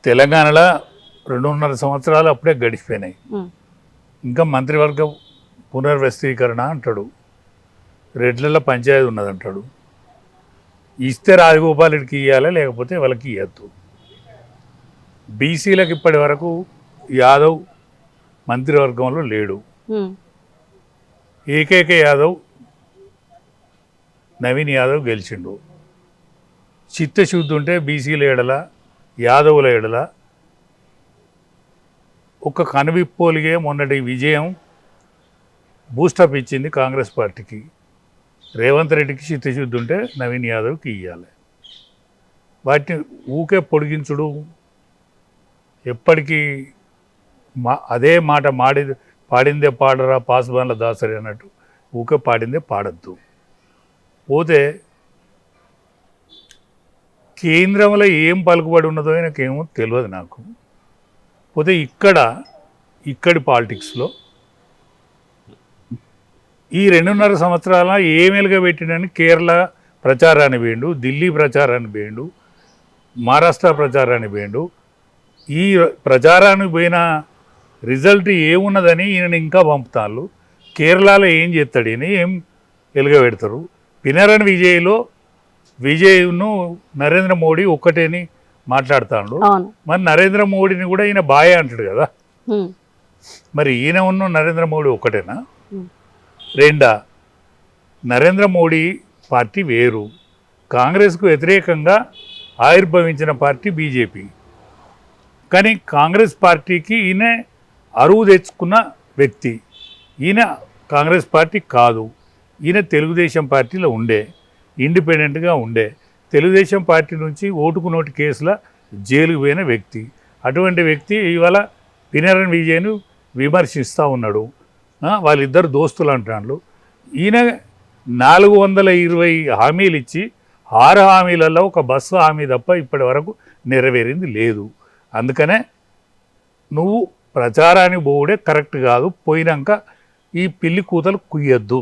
తెలంగాణలో 2.5 సంవత్సరాలు అప్పుడే గడిచిపోయినాయి. ఇంకా మంత్రివర్గ పునర్వ్యవస్థీకరణ అంటాడు, రెడ్ల పంచాయతీ ఉన్నదంటాడు. ఇస్తే రాజగోపాల్ రెడ్డికి ఇవ్వాలి, లేకపోతే వాళ్ళకి ఇవ్వద్దు. బీసీలకు ఇప్పటి వరకు యాదవ్ మంత్రివర్గంలో లేడు. ఏకైక యాదవ్ నవీన్ యాదవ్ గెలిచిండు. చిత్తశుద్ధి ఉంటే బీసీల ఎడల యాదవుల ఎడల ఒక కనువిప్పోలిగే మొన్నటి విజయం బూస్టప్ ఇచ్చింది కాంగ్రెస్ పార్టీకి. రేవంత్ రెడ్డికి చిత్తశుద్ధి ఉంటే నవీన్ యాదవ్కి ఇవ్వాలి. వాటిని ఊకే పొడిగించుడు, ఎప్పటికీ అదే మాట పాడిందే పాడరా పాస్బాన్ల దాసరి అన్నట్టు ఊకే పాడిందే పాడద్దు. పోతే కేంద్రంలో ఏం పలుకుబడి ఉన్నదో నాకేమో తెలియదు నాకు. పోతే ఇక్కడి పాలిటిక్స్లో ఈ 2.5 సంవత్సరాల ఏమేలుగా పెట్టినని కేరళ ప్రచారాన్ని పోయిండు, ఢిల్లీ ప్రచారాన్ని పోయిండు, మహారాష్ట్ర ప్రచారాన్ని పోయిండు. ఈ ప్రచారానికి పోయిన రిజల్ట్ ఏమున్నదని ఈయన ఇంకా పంపుతాళ్ళు. కేరళలో ఏం చేస్తాడు ఈయన, ఏం వెలుగబెడతారు. పినరన్ విజయ్ను నరేంద్ర మోడీ ఒక్కటేని మాట్లాడుతాడు. మరి నరేంద్ర మోడీని కూడా ఈయన బాయ్ అంటాడు కదా. మరి ఈయన ఉన్న నరేంద్ర మోడీ ఒక్కటేనా? రెండా, నరేంద్ర మోడీ పార్టీ వేరు, కాంగ్రెస్కు వ్యతిరేకంగా ఆవిర్భవించిన పార్టీ బీజేపీ. కానీ కాంగ్రెస్ పార్టీకి ఈయన అరువు తెచ్చుకున్న వ్యక్తి. ఈయన కాంగ్రెస్ పార్టీ కాదు, ఈయన తెలుగుదేశం పార్టీలో ఉండే, ఇండిపెండెంట్గా ఉండే, తెలుగుదేశం పార్టీ నుంచి ఓటుకు నోటు కేసుల జైలుకు పోయిన వ్యక్తి. అటువంటి వ్యక్తి ఇవాళ పినరన్ విజయ్ను విమర్శిస్తూ ఉన్నాడు. వాళ్ళిద్దరు దోస్తులు అంటాడు. ఈయన 420 హామీలు ఇచ్చి 6 హామీలలో ఒక బస్సు హామీ తప్ప ఇప్పటి వరకు నెరవేరింది లేదు. అందుకనే నువ్వు ప్రచారానికి పోవుడే కరెక్ట్ కాదు. పోయినాక ఈ పిల్లి కూతలు కుయ్యొద్దు.